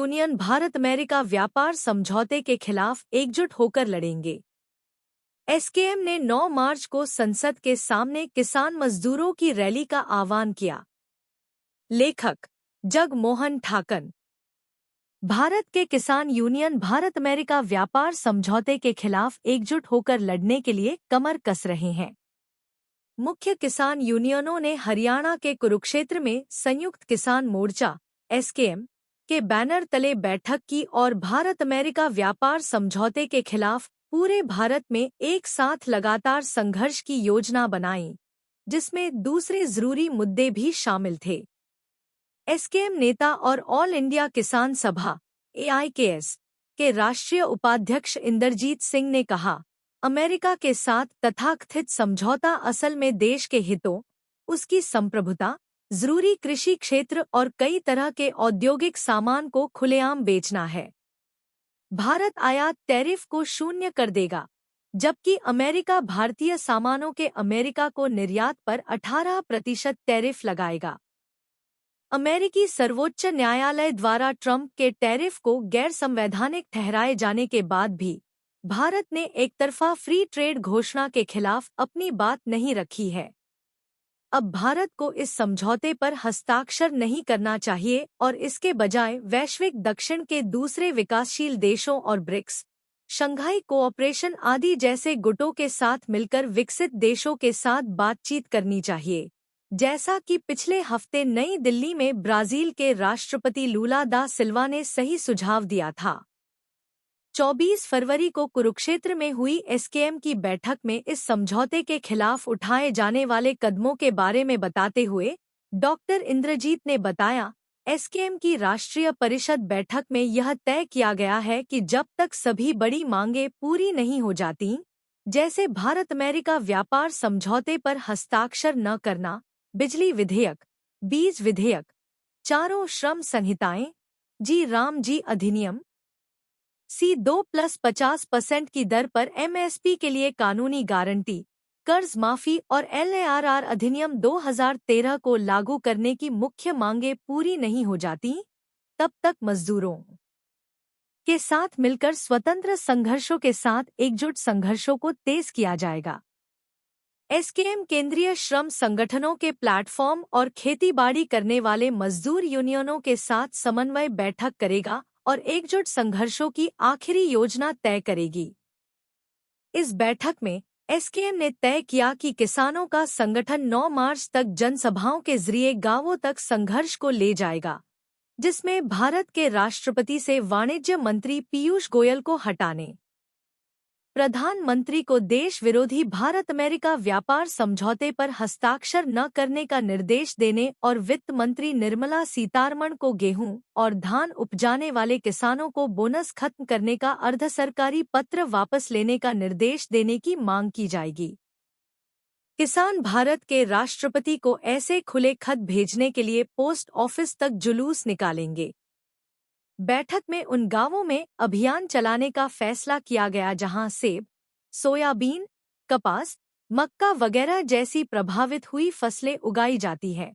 Union Bharat America व्यापार समझौते के खिलाफ एकजुट होकर लड़ेंगे। एसकेएम ने 9 मार्च को संसद के सामने किसान मजदूरों की रैली का आह्वान किया। लेखक जगमोहन ठाकन। भारत के किसान यूनियन भारत अमेरिका व्यापार समझौते के खिलाफ एकजुट होकर लड़ने के लिए कमर कस रहे हैं। मुख्य किसान यूनियनों ने हरियाणा के कुरुक्षेत्र में संयुक्त किसान मोर्चा एसकेएम के बैनर तले बैठक की और भारत अमेरिका व्यापार समझौते के खिलाफ पूरे भारत में एक साथ लगातार संघर्ष की योजना बनाई, जिसमें दूसरे जरूरी मुद्दे भी शामिल थे। एसकेएम नेता और ऑल इंडिया किसान सभा AIKS के राष्ट्रीय उपाध्यक्ष इंदरजीत सिंह ने कहा, अमेरिका के साथ तथाकथित समझौता असल में देश के हितों, उसकी संप्रभुता, जरूरी कृषि क्षेत्र और कई तरह के औद्योगिक सामान को खुलेआम बेचना है। भारत आयात टैरिफ को शून्य कर देगा, जबकि अमेरिका भारतीय सामानों के अमेरिका को निर्यात पर 18% टैरिफ लगाएगा। अमेरिकी सर्वोच्च न्यायालय द्वारा ट्रंप के टैरिफ को गैर संवैधानिक ठहराए जाने के बाद भी भारत ने एकतरफा फ्री ट्रेड घोषणा के खिलाफ अपनी बात नहीं रखी है। अब भारत को इस समझौते पर हस्ताक्षर नहीं करना चाहिए और इसके बजाय वैश्विक दक्षिण के दूसरे विकासशील देशों और ब्रिक्स, शंघाई कोऑपरेशन आदि जैसे गुटों के साथ मिलकर विकसित देशों के साथ बातचीत करनी चाहिए, जैसा कि पिछले हफ्ते नई दिल्ली में ब्राजील के राष्ट्रपति लूला दा सिल्वा ने सही सुझाव दिया था। 24 फरवरी को कुरुक्षेत्र में हुई एसकेएम की बैठक में इस समझौते के खिलाफ उठाए जाने वाले कदमों के बारे में बताते हुए डॉक्टर इंद्रजीत ने बताया, एसकेएम की राष्ट्रीय परिषद बैठक में यह तय किया गया है कि जब तक सभी बड़ी मांगें पूरी नहीं हो जाती, जैसे भारत अमेरिका व्यापार समझौते पर हस्ताक्षर न करना, बिजली विधेयक, बीज विधेयक, चारों श्रम संहिताएं, जी राम जी अधिनियम, C2+50% की दर पर MSP के लिए कानूनी गारंटी, कर्ज माफी और LARR अधिनियम 2013 को लागू करने की मुख्य मांगें पूरी नहीं हो जाती, तब तक मजदूरों के साथ मिलकर स्वतंत्र संघर्षों के साथ एकजुट संघर्षों को तेज किया जाएगा। एसकेएम केंद्रीय श्रम संगठनों के प्लेटफॉर्म और खेतीबाड़ी करने वाले मजदूर यूनियनों के साथ समन्वय बैठक करेगा और एकजुट संघर्षों की आखिरी योजना तय करेगी। इस बैठक में एसकेएम ने तय किया कि किसानों का संगठन 9 मार्च तक जनसभाओं के जरिए गांवों तक संघर्ष को ले जाएगा, जिसमें भारत के राष्ट्रपति से वाणिज्य मंत्री पीयूष गोयल को हटाने, प्रधानमंत्री को देश विरोधी भारत अमेरिका व्यापार समझौते पर हस्ताक्षर न करने का निर्देश देने और वित्त मंत्री निर्मला सीतारमण को गेहूं और धान उपजाने वाले किसानों को बोनस खत्म करने का अर्धसरकारी पत्र वापस लेने का निर्देश देने की मांग की जाएगी। किसान भारत के राष्ट्रपति को ऐसे खुले खत भेजने के लिए पोस्ट ऑफिस तक जुलूस निकालेंगे। बैठक में उन गांवों में अभियान चलाने का फैसला किया गया जहां सेब, सोयाबीन, कपास, मक्का वगैरह जैसी प्रभावित हुई फसलें उगाई जाती हैं।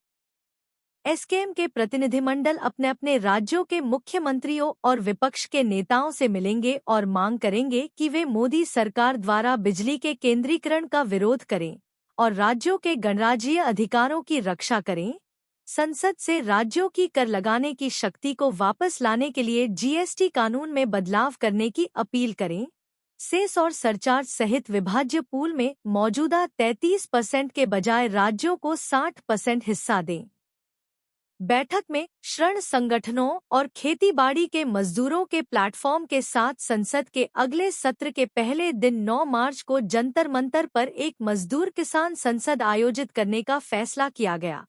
एसकेएम के प्रतिनिधिमंडल अपने अपने राज्यों के मुख्यमंत्रियों और विपक्ष के नेताओं से मिलेंगे और मांग करेंगे कि वे मोदी सरकार द्वारा बिजली के केंद्रीकरण का विरोध करें और राज्यों के गणराज्यीय अधिकारों की रक्षा करें, संसद से राज्यों की कर लगाने की शक्ति को वापस लाने के लिए जीएसटी कानून में बदलाव करने की अपील करें, सेस और सरचार्ज सहित विभाज्य पूल में मौजूदा 33% के बजाय राज्यों को 60% हिस्सा दें। बैठक में श्रम संगठनों और खेतीबाड़ी के मजदूरों के प्लेटफॉर्म के साथ संसद के अगले सत्र के पहले दिन 9 मार्च को जंतर मंतर पर एक मजदूर किसान संसद आयोजित करने का फैसला किया गया।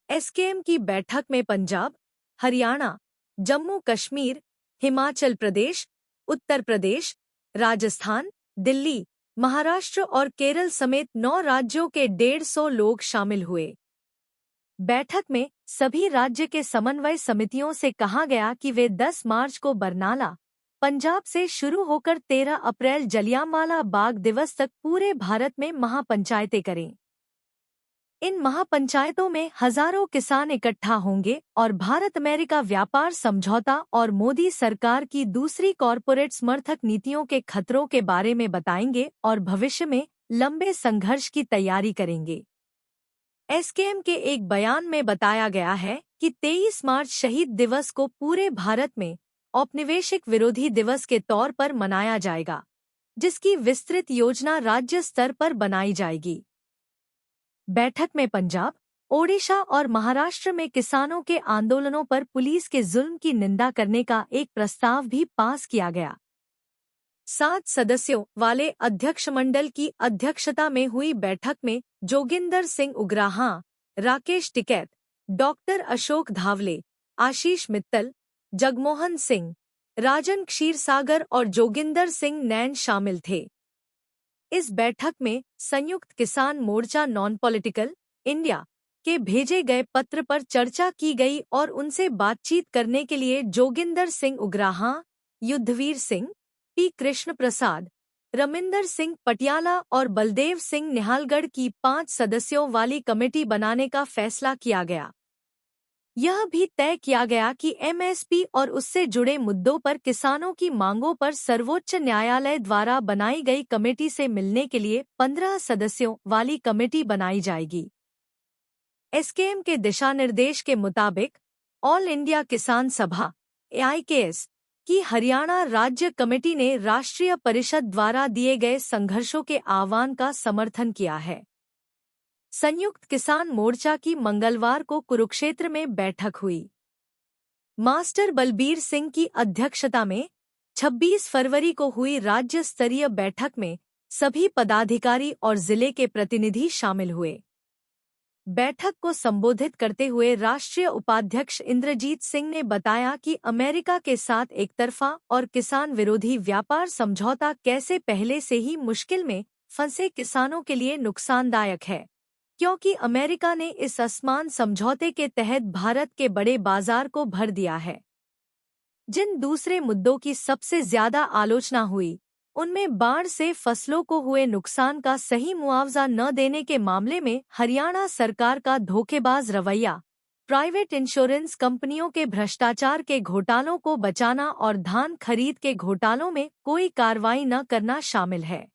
एसकेएम की बैठक में पंजाब, हरियाणा, जम्मू कश्मीर, हिमाचल प्रदेश, उत्तर प्रदेश, राजस्थान, दिल्ली, महाराष्ट्र और केरल समेत 9 राज्यों के 150 लोग शामिल हुए। बैठक में सभी राज्य के समन्वय समितियों से कहा गया कि वे 10 मार्च को बरनाला, पंजाब से शुरू होकर 13 अप्रैल जलियांवाला बाग दिवस तक पूरे भारत में महापंचायतें करें। इन महापंचायतों में हजारों किसान इकट्ठा होंगे और भारत अमेरिका व्यापार समझौता और मोदी सरकार की दूसरी कॉरपोरेट समर्थक नीतियों के खतरों के बारे में बताएंगे और भविष्य में लंबे संघर्ष की तैयारी करेंगे। एसकेएम के एक बयान में बताया गया है कि 23 मार्च शहीद दिवस को पूरे भारत में औपनिवेशिक विरोधी दिवस के तौर पर मनाया जाएगा, जिसकी विस्तृत योजना राज्य स्तर पर बनाई जाएगी। बैठक में पंजाब, ओडिशा और महाराष्ट्र में किसानों के आंदोलनों पर पुलिस के जुल्म की निंदा करने का एक प्रस्ताव भी पास किया गया। 7 सदस्यों वाले अध्यक्षमंडल की अध्यक्षता में हुई बैठक में जोगिंदर सिंह उग्राहां, राकेश टिकैत, डॉक्टर अशोक धावले, आशीष मित्तल, जगमोहन सिंह, राजन क्षीरसागर और जोगिंदर सिंह नैन शामिल थे। इस बैठक में संयुक्त किसान मोर्चा नॉन पॉलिटिकल इंडिया के भेजे गए पत्र पर चर्चा की गई और उनसे बातचीत करने के लिए जोगिंदर सिंह उग्राहां, युद्धवीर सिंह, पी कृष्ण प्रसाद, रमिंदर सिंह पटियाला और बलदेव सिंह निहालगढ़ की 5 सदस्यों वाली कमेटी बनाने का फैसला किया गया। यह भी तय किया गया कि एमएसपी और उससे जुड़े मुद्दों पर किसानों की मांगों पर सर्वोच्च न्यायालय द्वारा बनाई गई कमेटी से मिलने के लिए 15 सदस्यों वाली कमेटी बनाई जाएगी। एसकेएम के दिशानिर्देश के मुताबिक ऑल इंडिया किसान सभा (AIKS) की हरियाणा राज्य कमेटी ने राष्ट्रीय परिषद द्वारा दिए गए संघर्षों के आह्वान का समर्थन किया है। संयुक्त किसान मोर्चा की मंगलवार को कुरुक्षेत्र में बैठक हुई। मास्टर बलबीर सिंह की अध्यक्षता में 26 फरवरी को हुई राज्य स्तरीय बैठक में सभी पदाधिकारी और जिले के प्रतिनिधि शामिल हुए। बैठक को संबोधित करते हुए राष्ट्रीय उपाध्यक्ष इंद्रजीत सिंह ने बताया कि अमेरिका के साथ एकतरफा और किसान विरोधी व्यापार समझौता कैसे पहले से ही मुश्किल में फंसे किसानों के लिए नुकसानदायक है, क्योंकि अमेरिका ने इस असमान समझौते के तहत भारत के बड़े बाजार को भर दिया है। जिन दूसरे मुद्दों की सबसे ज्यादा आलोचना हुई, उनमें बाढ़ से फसलों को हुए नुकसान का सही मुआवजा न देने के मामले में हरियाणा सरकार का धोखेबाज रवैया, प्राइवेट इंश्योरेंस कंपनियों के भ्रष्टाचार के घोटालों को बचाना और धान खरीद के घोटालों में कोई कार्रवाई न करना शामिल है।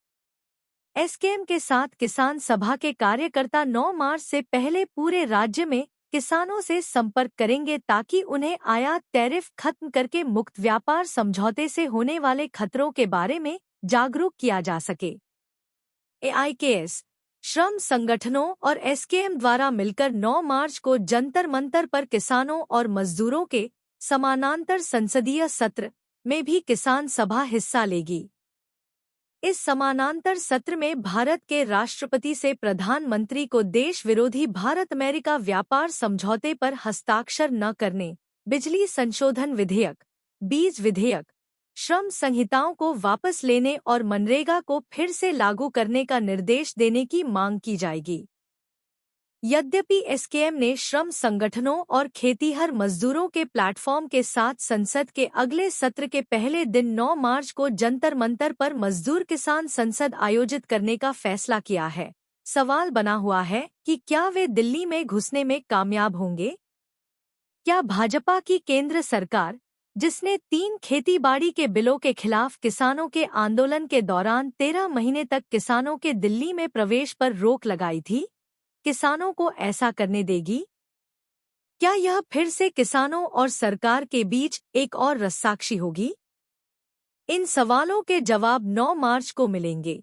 एसकेएम के साथ किसान सभा के कार्यकर्ता 9 मार्च से पहले पूरे राज्य में किसानों से संपर्क करेंगे ताकि उन्हें आयात टैरिफ खत्म करके मुक्त व्यापार समझौते से होने वाले खतरों के बारे में जागरूक किया जा सके। AIKS, श्रम संगठनों और एसकेएम द्वारा मिलकर 9 मार्च को जंतर मंतर पर किसानों और मजदूरों के समानांतर संसदीय सत्र में भी किसान सभा हिस्सा लेगी। इस समानांतर सत्र में भारत के राष्ट्रपति से प्रधानमंत्री को देश विरोधी भारत अमेरिका व्यापार समझौते पर हस्ताक्षर न करने, बिजली संशोधन विधेयक, बीज विधेयक, श्रम संहिताओं को वापस लेने और मनरेगा को फिर से लागू करने का निर्देश देने की मांग की जाएगी। यद्यपि एसकेएम ने श्रम संगठनों और खेतीहर मजदूरों के प्लेटफॉर्म के साथ संसद के अगले सत्र के पहले दिन 9 मार्च को जंतर मंतर पर मजदूर किसान संसद आयोजित करने का फैसला किया है, सवाल बना हुआ है कि क्या वे दिल्ली में घुसने में कामयाब होंगे? क्या भाजपा की केंद्र सरकार, जिसने 3 खेतीबाड़ी के बिलों के खिलाफ किसानों के आंदोलन के दौरान 13 महीने तक किसानों के दिल्ली में प्रवेश पर रोक लगाई थी, किसानों को ऐसा करने देगी? क्या यह फिर से किसानों और सरकार के बीच एक और रस्साकशी होगी? इन सवालों के जवाब 9 मार्च को मिलेंगे।